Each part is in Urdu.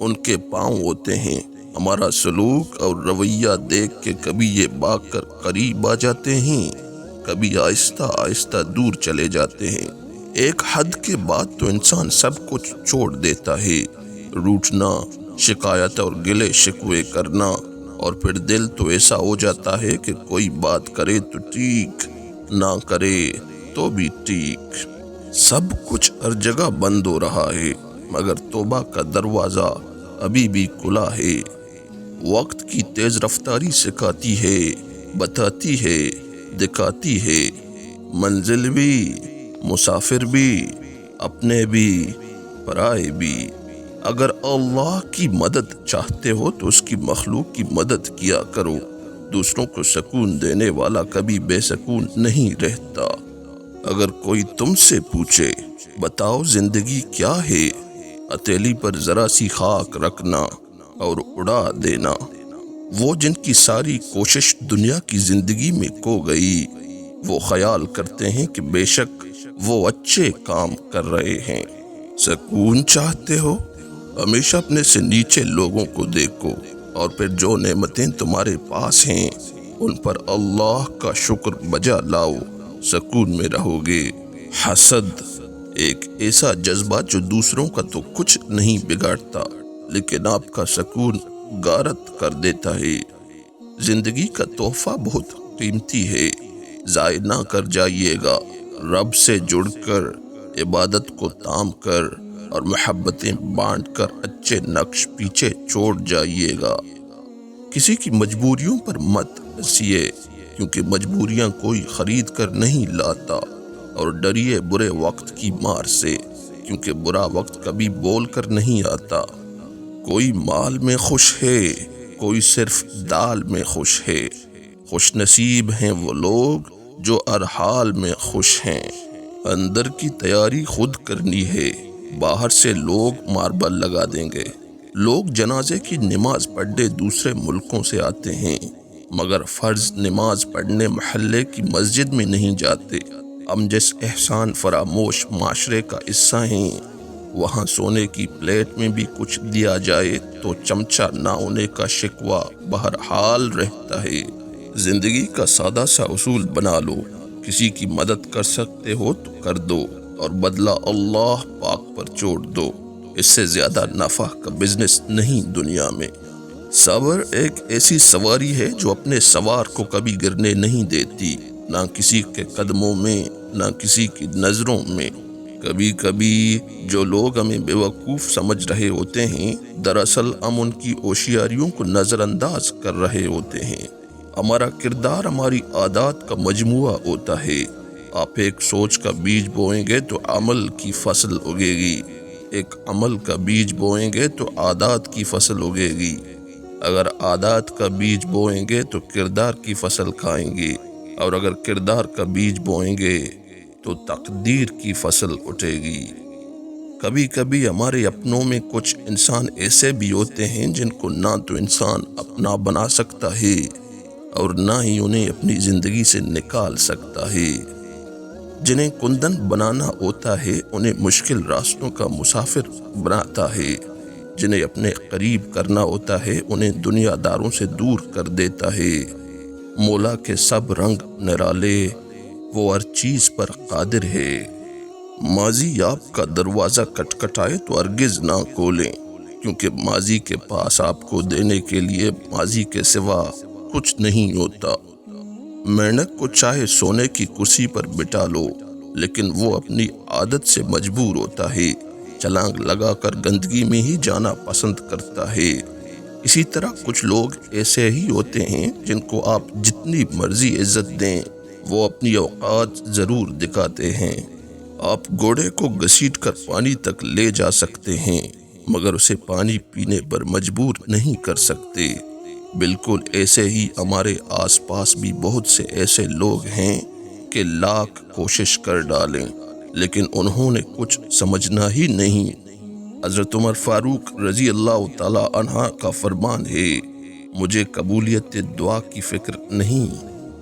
ان کے پاؤں ہوتے ہیں۔ ہمارا سلوک اور رویہ دیکھ کے کبھی یہ بھاگ کر قریب آ جاتے ہیں، کبھی آہستہ آہستہ دور چلے جاتے ہیں۔ ایک حد کے بعد تو انسان سب کچھ چھوڑ دیتا ہے، روٹھنا، شکایت اور گلے شکوے کرنا، اور پھر دل تو ایسا ہو جاتا ہے کہ کوئی بات کرے تو ٹھیک، نہ کرے تو بھی ٹھیک۔ سب کچھ ہر جگہ بند ہو رہا ہے، مگر توبہ کا دروازہ ابھی بھی کھلا ہے۔ وقت کی تیز رفتاری سکھاتی ہے، بتاتی ہے، دکھاتی ہے، منزل بھی، مسافر بھی، اپنے بھی، پرائے بھی۔ اگر اللہ کی مدد چاہتے ہو تو اس کی مخلوق کی مدد کیا کرو۔ دوسروں کو سکون دینے والا کبھی بے سکون نہیں رہتا۔ اگر کوئی تم سے پوچھے بتاؤ زندگی کیا ہے، ہتھیلی پر ذرا سی خاک رکھنا اور اڑا دینا۔ وہ جن کی ساری کوشش دنیا کی زندگی میں کھو گئی، وہ خیال کرتے ہیں کہ بے شک وہ اچھے کام کر رہے ہیں۔ سکون چاہتے ہو؟ ہمیشہ اپنے سے نیچے لوگوں کو دیکھو، اور پھر جو نعمتیں تمہارے پاس ہیں ان پر اللہ کا شکر بجا لاؤ، سکون میں رہو گے۔ حسد ایک ایسا جذبہ جو دوسروں کا تو کچھ نہیں بگاڑتا، لیکن آپ کا سکون غارت کر دیتا ہے۔ زندگی کا تحفہ بہت قیمتی ہے، ضائع نہ کر جائیے گا۔ رب سے جڑ کر، عبادت کو تام کر اور محبتیں بانٹ کر اچھے نقش پیچھے چھوڑ جائیے گا۔ کسی کی مجبوریوں پر مت ہنسیے، کیونکہ مجبوریاں کوئی خرید کر نہیں لاتا، اور ڈریے برے وقت کی مار سے، کیونکہ برا وقت کبھی بول کر نہیں آتا۔ کوئی مال میں خوش ہے، کوئی صرف دال میں خوش ہے۔ خوش نصیب ہیں وہ لوگ جو ہر حال میں خوش ہیں۔ اندر کی تیاری خود کرنی ہے، باہر سے لوگ ماربل لگا دیں گے۔ لوگ جنازے کی نماز پڑھنے دوسرے ملکوں سے آتے ہیں، مگر فرض نماز پڑھنے محلے کی مسجد میں نہیں جاتے۔ ہم جس احسان فراموش معاشرے کا حصہ ہیں، وہاں سونے کی پلیٹ میں بھی کچھ دیا جائے تو چمچہ نہ ہونے کا شکوہ بہرحال رہتا ہے۔ زندگی کا سادہ سا اصول بنا لو، کسی کی مدد کر سکتے ہو تو کر دو، اور بدلہ اللہ پاک پر چھوڑ دو۔ اس سے زیادہ نفع کا بزنس نہیں دنیا میں۔ صبر ایک ایسی سواری ہے جو اپنے سوار کو کبھی گرنے نہیں دیتی، نہ کسی کے قدموں میں، نہ کسی کی نظروں میں۔ کبھی کبھی جو لوگ ہمیں بیوقوف سمجھ رہے ہوتے ہیں، دراصل ہم ان کی ہوشیاریوں کو نظر انداز کر رہے ہوتے ہیں۔ ہمارا کردار ہماری عادات کا مجموعہ ہوتا ہے۔ آپ ایک سوچ کا بیج بوئیں گے تو عمل کی فصل اگے گی، ایک عمل کا بیج بوئیں گے تو عادات کی فصل اگے گی، اگر عادات کا بیج بوئیں گے تو کردار کی فصل کھائیں گے، اور اگر کردار کا بیج بوئیں گے تو تقدیر کی فصل اٹھے گی۔ کبھی کبھی ہمارے اپنوں میں کچھ انسان ایسے بھی ہوتے ہیں جن کو نہ تو انسان اپنا بنا سکتا ہے اور نہ ہی انہیں اپنی زندگی سے نکال سکتا ہے۔ جنہیں کندن بنانا ہوتا ہے انہیں مشکل راستوں کا مسافر بناتا ہے، جنہیں اپنے قریب کرنا ہوتا ہے انہیں دنیا داروں سے دور کر دیتا ہے۔ مولا کے سب رنگ نرالے، وہ ہر چیز پر قادر ہے۔ ماضی آپ کا دروازہ کٹکھٹائے تو ہرگز نہ کھولیں، کیونکہ ماضی کے پاس آپ کو دینے کے لیے ماضی کے سوا کچھ نہیں ہوتا۔ مینڈک کو چاہے سونے کی کرسی پر بٹھا لو، لیکن وہ اپنی عادت سے مجبور ہوتا ہے، چھلانگ لگا کر گندگی میں ہی جانا پسند کرتا ہے۔ اسی طرح کچھ لوگ ایسے ہی ہوتے ہیں جن کو آپ جتنی مرضی عزت دیں، وہ اپنی اوقات ضرور دکھاتے ہیں۔ آپ گھوڑے کو گھسیٹ کر پانی تک لے جا سکتے ہیں، مگر اسے پانی پینے پر مجبور نہیں کر سکتے۔ بالکل ایسے ہی ہمارے آس پاس بھی بہت سے ایسے لوگ ہیں کہ لاکھ کوشش کر ڈالیں، لیکن انہوں نے کچھ سمجھنا ہی نہیں۔ حضرت عمر فاروق رضی اللہ تعالی عنہ کا فرمان ہے، مجھے قبولیت دعا کی فکر نہیں،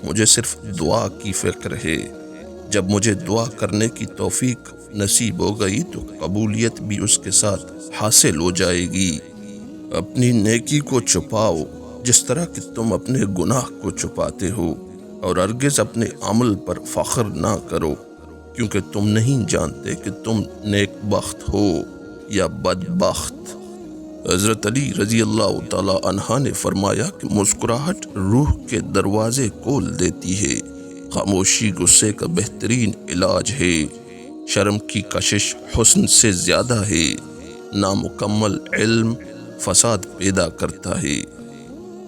مجھے صرف دعا کی فکر ہے۔ جب مجھے دعا کرنے کی توفیق نصیب ہو گئی تو قبولیت بھی اس کے ساتھ حاصل ہو جائے گی۔ اپنی نیکی کو چھپاؤ جس طرح کہ تم اپنے گناہ کو چھپاتے ہو، اور ہرگز اپنے عمل پر فخر نہ کرو، کیونکہ تم نہیں جانتے کہ تم نیک بخت ہو یا بدبخت۔ حضرت علی رضی اللہ تعالی عنہ نے فرمایا کہ مسکراہٹ روح کے دروازے کھول دیتی ہے، خاموشی غصے کا بہترین علاج ہے، شرم کی کشش حسن سے زیادہ ہے، نامکمل علم فساد پیدا کرتا ہے۔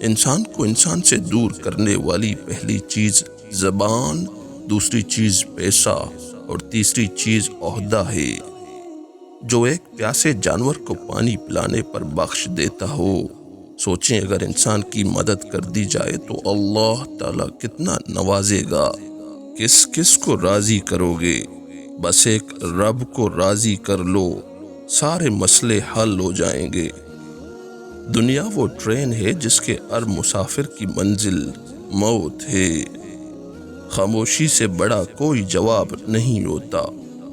انسان کو انسان سے دور کرنے والی پہلی چیز زبان، دوسری چیز پیسہ اور تیسری چیز عہدہ ہے۔ جو ایک پیاسے جانور کو پانی پلانے پر بخش دیتا ہو، سوچیں اگر انسان کی مدد کر دی جائے تو اللہ تعالیٰ کتنا نوازے گا۔ کس کس کو راضی کرو گے؟ بس ایک رب کو راضی کر لو، سارے مسئلے حل ہو جائیں گے۔ دنیا وہ ٹرین ہے جس کے ہر مسافر کی منزل موت ہے۔ خاموشی سے بڑا کوئی جواب نہیں ہوتا،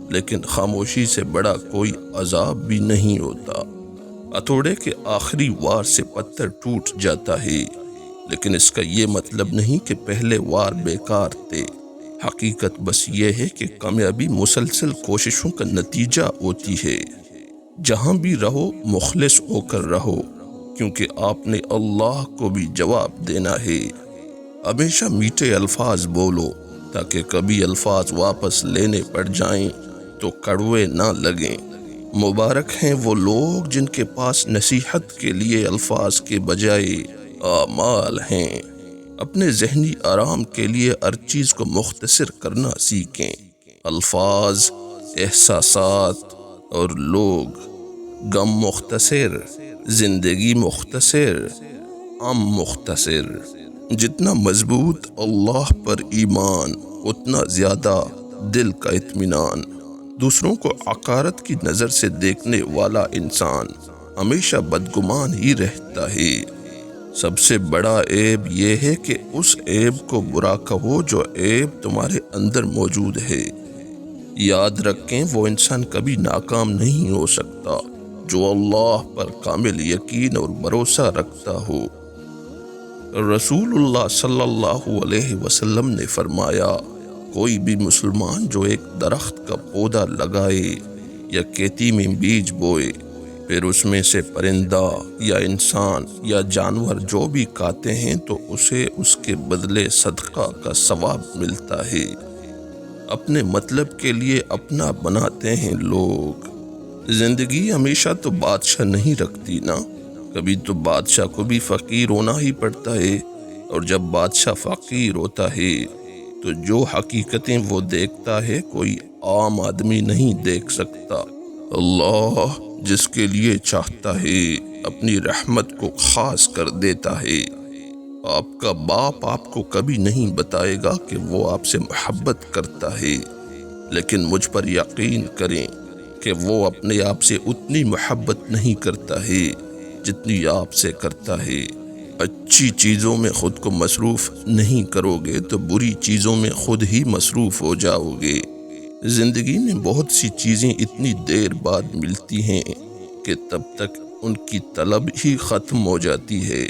لیکن خاموشی سے بڑا کوئی عذاب بھی نہیں ہوتا۔ ہتھوڑے کے آخری وار سے پتھر ٹوٹ جاتا ہے، لیکن اس کا یہ مطلب نہیں کہ پہلے وار بیکار تھے۔ حقیقت بس یہ ہے کہ کامیابی مسلسل کوششوں کا نتیجہ ہوتی ہے۔ جہاں بھی رہو مخلص ہو کر رہو، کیونکہ آپ نے اللہ کو بھی جواب دینا ہے۔ ہمیشہ میٹھے الفاظ بولو تاکہ کبھی الفاظ واپس لینے پڑ جائیں تو کڑوے نہ لگیں۔ مبارک ہیں وہ لوگ جن کے پاس نصیحت کے لیے الفاظ کے بجائے اعمال ہیں۔ اپنے ذہنی آرام کے لیے ہر چیز کو مختصر کرنا سیکھیں۔ الفاظ، احساسات اور لوگ۔ غم مختصر، زندگی مختصر، مختصر۔ جتنا مضبوط اللہ پر ایمان، اتنا زیادہ دل کا اطمینان۔ دوسروں کو حقارت کی نظر سے دیکھنے والا انسان ہمیشہ بدگمان ہی رہتا ہے۔ سب سے بڑا عیب یہ ہے کہ اس عیب کو برا کہو جو عیب تمہارے اندر موجود ہے۔ یاد رکھیں وہ انسان کبھی ناکام نہیں ہو سکتا جو اللہ پر کامل یقین اور بھروسہ رکھتا ہو۔ رسول اللہ صلی اللہ علیہ وسلم نے فرمایا، کوئی بھی مسلمان جو ایک درخت کا پودا لگائے یا کھیتی میں بیج بوئے، پھر اس میں سے پرندہ یا انسان یا جانور جو بھی کھاتے ہیں تو اسے اس کے بدلے صدقہ کا ثواب ملتا ہے۔ اپنے مطلب کے لیے اپنا بناتے ہیں لوگ۔ زندگی ہمیشہ تو بادشاہ نہیں رکھتی نا، کبھی تو بادشاہ کو بھی فقیر ہونا ہی پڑتا ہے، اور جب بادشاہ فقیر ہوتا ہے تو جو حقیقتیں وہ دیکھتا ہے کوئی عام آدمی نہیں دیکھ سکتا۔ اللہ جس کے لیے چاہتا ہے اپنی رحمت کو خاص کر دیتا ہے۔ آپ کا باپ آپ کو کبھی نہیں بتائے گا کہ وہ آپ سے محبت کرتا ہے، لیکن مجھ پر یقین کریں کہ وہ اپنے آپ سے اتنی محبت نہیں کرتا ہے جتنی آپ سے کرتا ہے۔ اچھی چیزوں میں خود کو مصروف نہیں کرو گے تو بری چیزوں میں خود ہی مصروف ہو جاؤ گے۔ زندگی میں بہت سی چیزیں اتنی دیر بعد ملتی ہیں کہ تب تک ان کی طلب ہی ختم ہو جاتی ہے۔